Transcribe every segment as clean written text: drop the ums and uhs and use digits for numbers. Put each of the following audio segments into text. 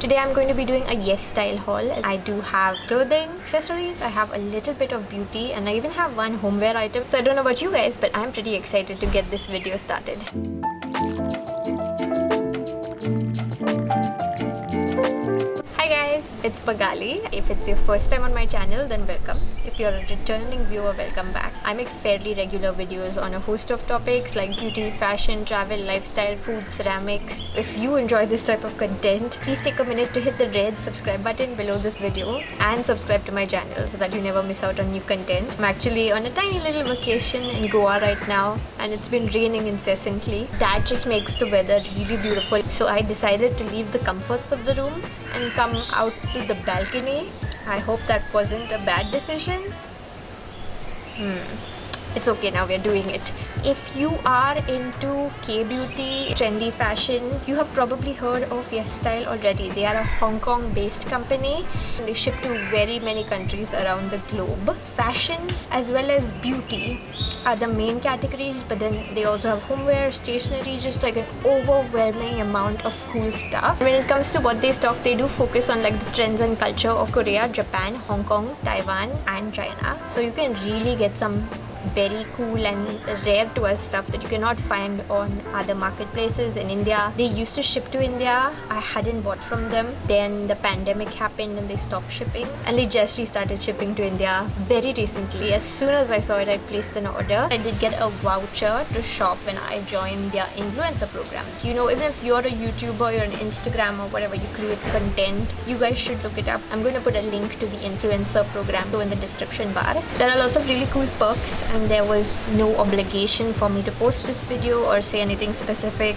Today I'm going to be doing a YesStyle haul. I do have clothing, accessories, I have a little bit of beauty, and I even have one homeware item. So I don't know about you guys, but I'm pretty excited to get this video started. Hi guys, it's Magali. If it's your first time on my channel, then welcome. If you're a returning viewer, welcome back. I make fairly regular videos on a host of topics like beauty, fashion, travel, lifestyle, food, ceramics. If you enjoy this type of content, please take a minute to hit the red subscribe button below this video and subscribe to my channel so that you never miss out on new content. I'm actually on a tiny little vacation in Goa right now, and it's been raining incessantly. That just makes the weather really beautiful. So I decided to leave the comforts of the room and come out to the balcony. I hope that wasn't a bad decision. It's okay, now we're doing it. If you are into K-beauty, trendy fashion, you have probably heard of YesStyle already. They are a Hong Kong based company. They ship to very many countries around the globe. Fashion as well as beauty are the main categories, but then they also have homeware, stationery, just like an overwhelming amount of cool stuff. When it comes to what they stock, they do focus on like the trends and culture of Korea, Japan, Hong Kong, Taiwan and China. So you can really get some very cool and rare to us stuff that you cannot find on other marketplaces in India. They used to ship to India. I hadn't bought from them. Then the pandemic happened and they stopped shipping, and they just restarted shipping to India very recently. As soon as I saw it, I placed an order. I did get a voucher to shop when I joined their influencer program. You know, even if you're a YouTuber, you're an Instagram or whatever, you create content, you guys should look it up. I'm going to put a link to the influencer program in the description bar. There are lots of really cool perks, and there was no obligation for me to post this video or say anything specific.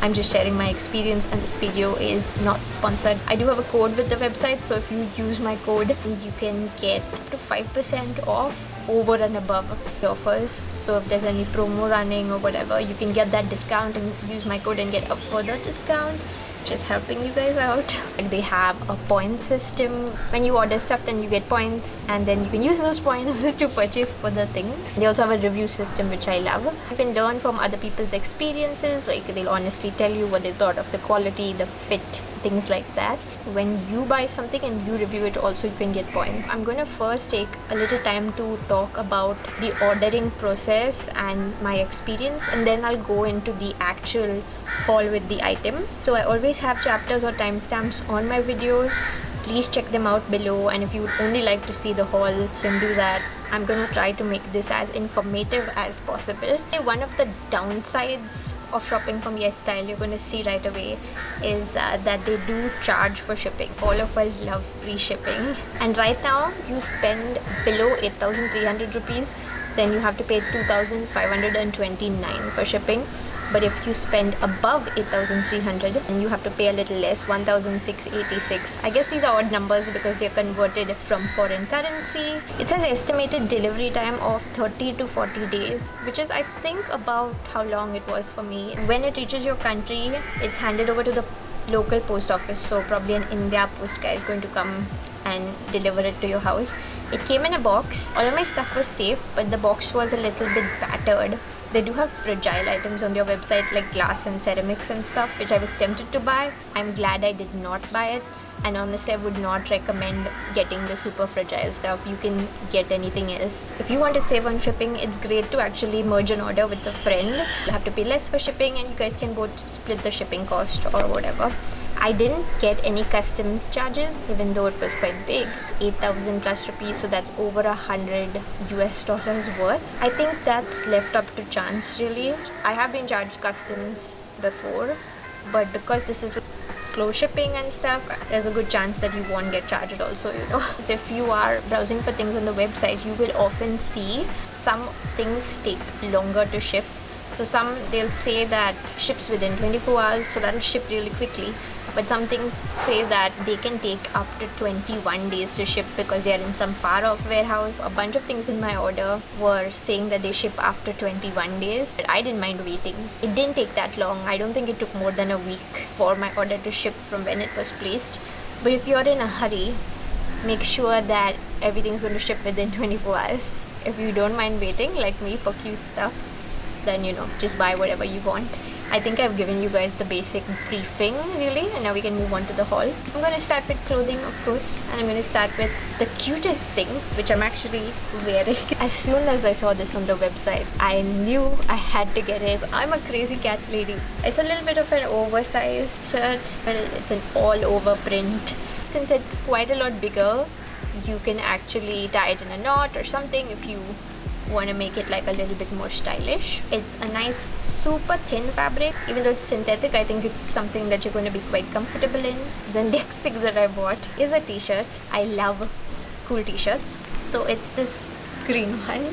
I'm just sharing my experience, and this video is not sponsored. I do have a code with the website, so if you use my code, you can get up to 5% off over and above the offers. So if there's any promo running or whatever, you can get that discount and use my code and get a further discount. Just helping you guys out. They have a point system. When you order stuff, then you get points, and then you can use those points to purchase further things. They also have a review system, which I love. You can learn from other people's experiences. Like, they'll honestly tell you what they thought of the quality, the fit, things like that. When you buy something and you review it, also you can get points. I'm going to first take a little time to talk about the ordering process and my experience, and then I'll go into the actual haul with the items. So I always have chapters or timestamps on my videos. Please check them out below, and if you would only like to see the haul, you can do that. I'm going to try to make this as informative as possible. One of the downsides of shopping from YesStyle, you're going to see right away, is that they do charge for shipping. All of us love free shipping, and right now you spend below 8,300 rupees, then you have to pay 2,529 for shipping. But if you spend above 8,300, then you have to pay a little less, 1,686. I guess these are odd numbers because they're converted from foreign currency. It says estimated delivery time of 30 to 40 days, which is, I think, about how long it was for me. When it reaches your country, it's handed over to the local post office. So probably an India post guy is going to come and deliver it to your house. It came in a box. All of my stuff was safe, but the box was a little bit battered. They do have fragile items on their website like glass and ceramics and stuff, which I was tempted to buy. I'm glad I did not buy it, and honestly I would not recommend getting the super fragile stuff. You can get anything else. If you want to save on shipping, it's great to actually merge an order with a friend. You have to pay less for shipping, and you guys can both split the shipping cost or whatever. I didn't get any customs charges, even though it was quite big, 8,000 plus rupees, so that's over $100 worth. I think that's left up to chance, really. I have been charged customs before, but because this is slow shipping and stuff, there's a good chance that you won't get charged also, you know. So if you are browsing for things on the website, you will often see some things take longer to ship. So some, they'll say that ships within 24 hours, so that'll ship really quickly. But some things say that they can take up to 21 days to ship because they are in some far off warehouse. A bunch of things in my order were saying that they ship after 21 days. But I didn't mind waiting. It didn't take that long. I don't think it took more than a week for my order to ship from when it was placed. But if you're in a hurry, make sure that everything's going to ship within 24 hours. If you don't mind waiting, like me, for cute stuff, then, you know, just buy whatever you want. I think I've given you guys the basic briefing really, and now we can move on to the haul. I'm going to start with clothing, of course, and I'm going to start with the cutest thing, which I'm actually wearing. As soon as I saw this on the website, I knew I had to get it. I'm a crazy cat lady. It's a little bit of an oversized shirt. Well, it's an all-over print. Since it's quite a lot bigger, you can actually tie it in a knot or something if you want to make it like a little bit more stylish. It's a nice super thin fabric. Even though it's synthetic, I think it's something that you're going to be quite comfortable in. The next thing that I bought is a t-shirt. I love cool t-shirts. So it's this green one,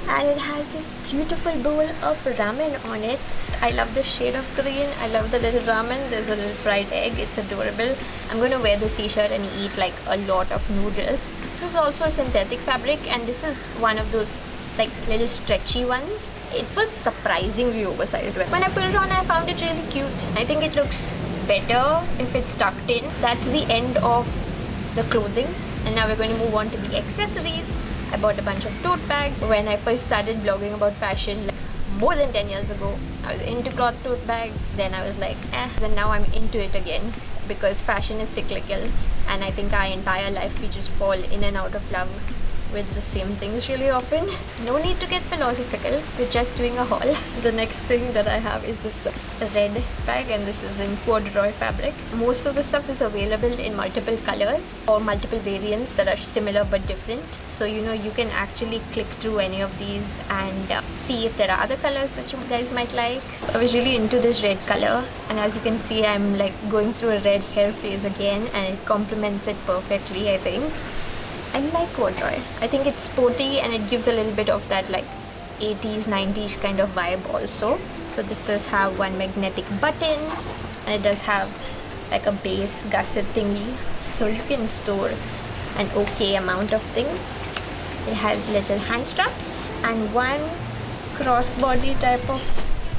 and it has this beautiful bowl of ramen on it. I love the shade of green. I love the little ramen. There's a little fried egg. It's adorable. I'm going to wear this t-shirt and eat like a lot of noodles. This is also a synthetic fabric, and this is one of those like little stretchy ones. It was surprisingly oversized. When I put it on, I found it really cute. I think it looks better if it's tucked in. That's the end of the clothing, and now we're going to move on to the accessories. I bought a bunch of tote bags. When I first started blogging about fashion, like more than 10 years ago, I was into cloth tote bag. Then I was like, and now I'm into it again, because fashion is cyclical, and I think our entire life we just fall in and out of love with the same things really often. No need to get philosophical, we're just doing a haul. The next thing that I have is this red bag, and this is in corduroy fabric. Most of the stuff is available in multiple colors or multiple variants that are similar but different. So you can actually click through any of these and see if there are other colors that you guys might like. I was really into this red color, and as you can see, I'm like going through a red hair phase again, and it complements it perfectly, I think. I like corduroy. I think it's sporty, and it gives a little bit of that like 80s, 90s kind of vibe also. So this does have one magnetic button, and it does have like a base gusset thingy, so you can store an okay amount of things. It has little hand straps and one crossbody type of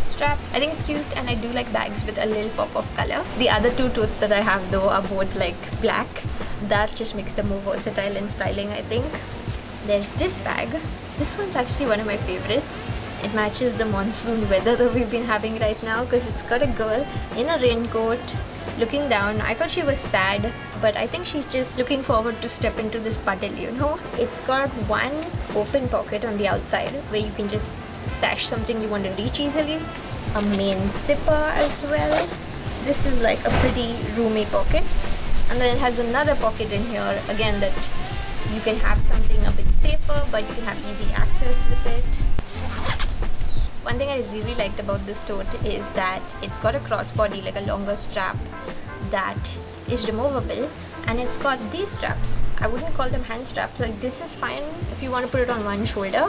strap. I think it's cute, and I do like bags with a little pop of color. The other two totes that I have though are both like black. That just makes them more versatile and styling, I think. There's this bag. This one's actually one of my favorites. It matches the monsoon weather that we've been having right now, because it's got a girl in a raincoat looking down. I thought she was sad, but I think she's just looking forward to step into this puddle, It's got one open pocket on the outside where you can just stash something you want to reach easily. A main zipper as well. This is like a pretty roomy pocket. And then it has another pocket in here again that you can have something a bit safer, but you can have easy access with it. One thing I really liked about this tote is that it's got a crossbody, like a longer strap that is removable, and it's got these straps. I wouldn't call them hand straps. Like, this is fine if you want to put it on one shoulder,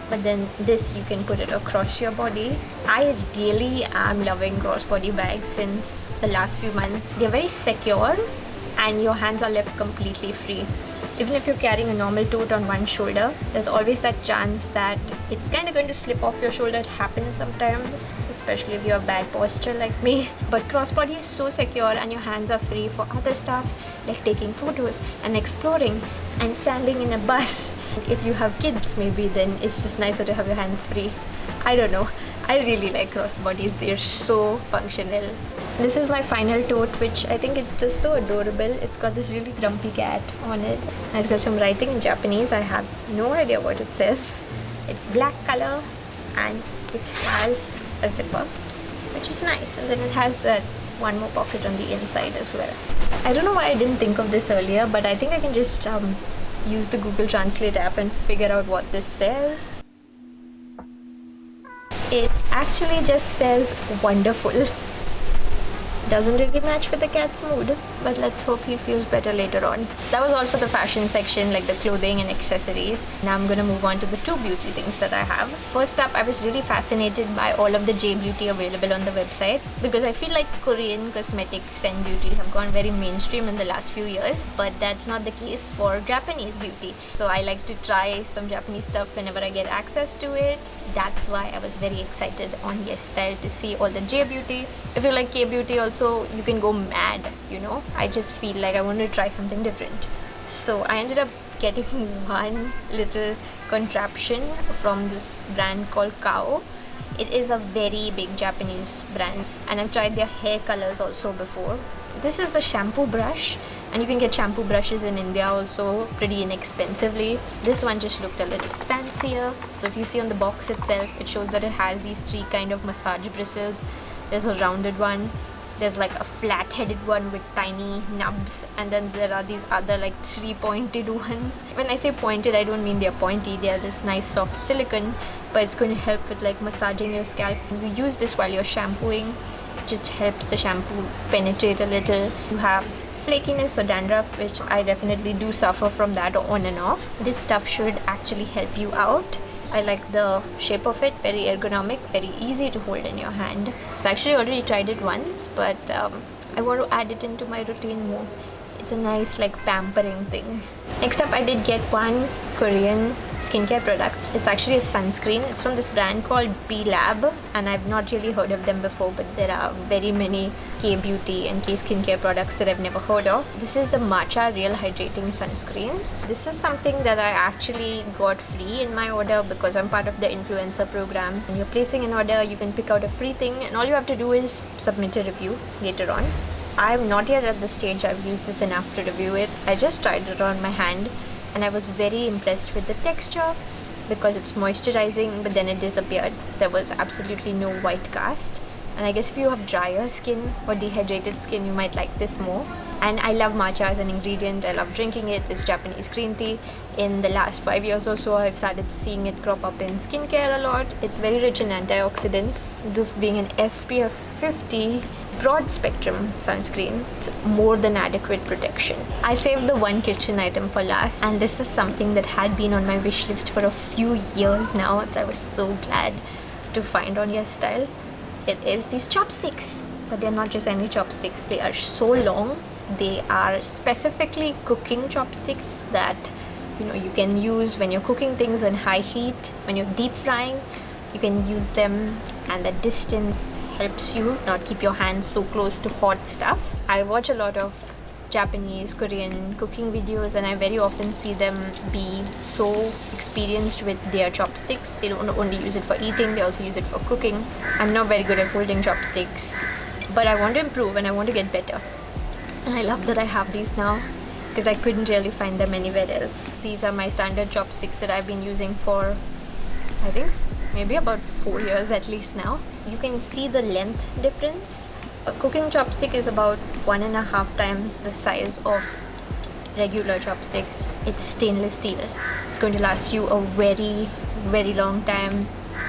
but then this you can put it across your body. I really am loving crossbody bags since the last few months. They're very secure, and your hands are left completely free. Even if you're carrying a normal tote on one shoulder, there's always that chance that it's kind of going to slip off your shoulder. It happens sometimes, especially if you have bad posture like me. But crossbody is so secure, and your hands are free for other stuff like taking photos and exploring and standing in a bus. If you have kids maybe, then it's just nicer to have your hands free. I don't know. I really like crossbodies. They're so functional. This is my final tote, which I think is just so adorable. It's got this really grumpy cat on it, and it's got some writing in Japanese. I have no idea what it says. It's black color, and it has a zipper, which is nice. And then it has that one more pocket on the inside as well. I don't know why I didn't think of this earlier, but I think I can just use the Google Translate app and figure out what this says. It actually just says wonderful. Doesn't really match with the cat's mood, but let's hope he feels better later on. That was all for the fashion section, like the clothing and accessories. Now I'm gonna move on to the two beauty things that I have. First up, I was really fascinated by all of the J beauty available on the website, because I feel like Korean cosmetics and beauty have gone very mainstream in the last few years, but that's not the case for Japanese beauty. So I like to try some Japanese stuff whenever I get access to it. That's why I was very excited on YesStyle to see all the J beauty. If you like K beauty also, you can go mad, I just feel like I want to try something different. So I ended up getting one little contraption from this brand called ʟǒ. It is a very big Japanese brand, and I've tried their hair colors also before. This is a shampoo brush, and you can get shampoo brushes in India also pretty inexpensively. This one just looked a little fancier. So if you see on the box itself, it shows that it has these 3 kind of massage bristles. There's a rounded one, there's like a flat-headed one with tiny nubs, and then there are these other like 3 pointed ones. When I say pointed, I don't mean they're pointy, they're this nice soft silicone, but it's going to help with like massaging your scalp. You use this while you're shampooing. It just helps the shampoo penetrate a little. You have flakiness or dandruff, which I definitely do suffer from that on and off. This stuff should actually help you out. I like the shape of it, very ergonomic, very easy to hold in your hand. I actually already tried it once, but I want to add it into my routine more. It's a nice like pampering thing. Next up, I did get one Korean skincare product. It's actually a sunscreen. It's from this brand called B-Lab, and I've not really heard of them before, but there are very many K-beauty and K-skincare products that I've never heard of. This is the Matcha Real Hydrating Sunscreen. This is something that I actually got free in my order because I'm part of the influencer program. When you're placing an order, you can pick out a free thing, and all you have to do is submit a review later on. I'm not yet at the stage I've used this enough to review it. I just tried it on my hand, and I was very impressed with the texture because it's moisturizing, but then it disappeared. There was absolutely no white cast. And I guess if you have drier skin or dehydrated skin, you might like this more. And I love matcha as an ingredient. I love drinking it. It's Japanese green tea. In the last 5 years or so, I've started seeing it crop up in skincare a lot. It's very rich in antioxidants. This being an SPF 50 broad spectrum sunscreen, it's more than adequate protection. I saved the one kitchen item for last, and this is something that had been on my wish list for a few years now that I was so glad to find on YesStyle. It is these chopsticks, but they're not just any chopsticks. They are so long. They are specifically cooking chopsticks that you can use when you're cooking things in high heat, when you're deep frying. You can use them, and the distance helps you not keep your hands so close to hot stuff. I watch a lot of Japanese, Korean cooking videos, and I very often see them be so experienced with their chopsticks. They don't only use it for eating, they also use it for cooking. I'm not very good at holding chopsticks, but I want to improve and I want to get better. And I love that I have these now because I couldn't really find them anywhere else. These are my standard chopsticks that I've been using for, I think, maybe about 4 years at least now. You can see the length difference. A cooking chopstick is about 1.5 times the size of regular chopsticks. It's stainless steel. It's going to last you a very, very long time.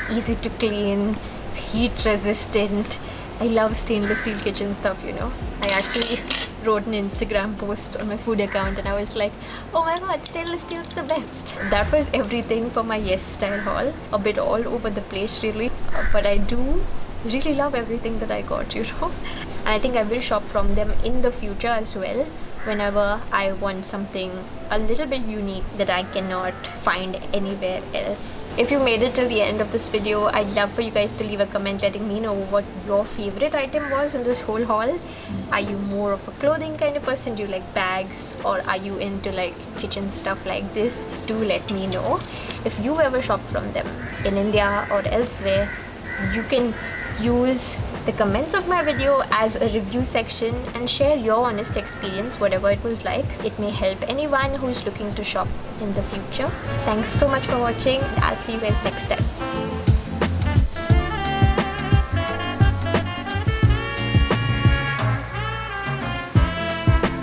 It's easy to clean. It's heat resistant. I love stainless steel kitchen stuff, I actually wrote an Instagram post on my food account, and I was like, oh my god, stainless steel's the best. That was everything for my YesStyle haul. A bit all over the place really, but I do really love everything that I got, and I think I will shop from them in the future as well, whenever I want something a little bit unique that I cannot find anywhere else. If you made it till the end of this video, I'd love for you guys to leave a comment letting me know what your favorite item was in this whole haul. Are you more of a clothing kind of person? Do you like bags, or are you into like kitchen stuff like this? Do let me know. If you ever shop from them in India or elsewhere, you can use the comments of my video as a review section and share your honest experience, whatever it was like. It may help anyone who's looking to shop in the future. Thanks so much for watching. I'll see you guys next time.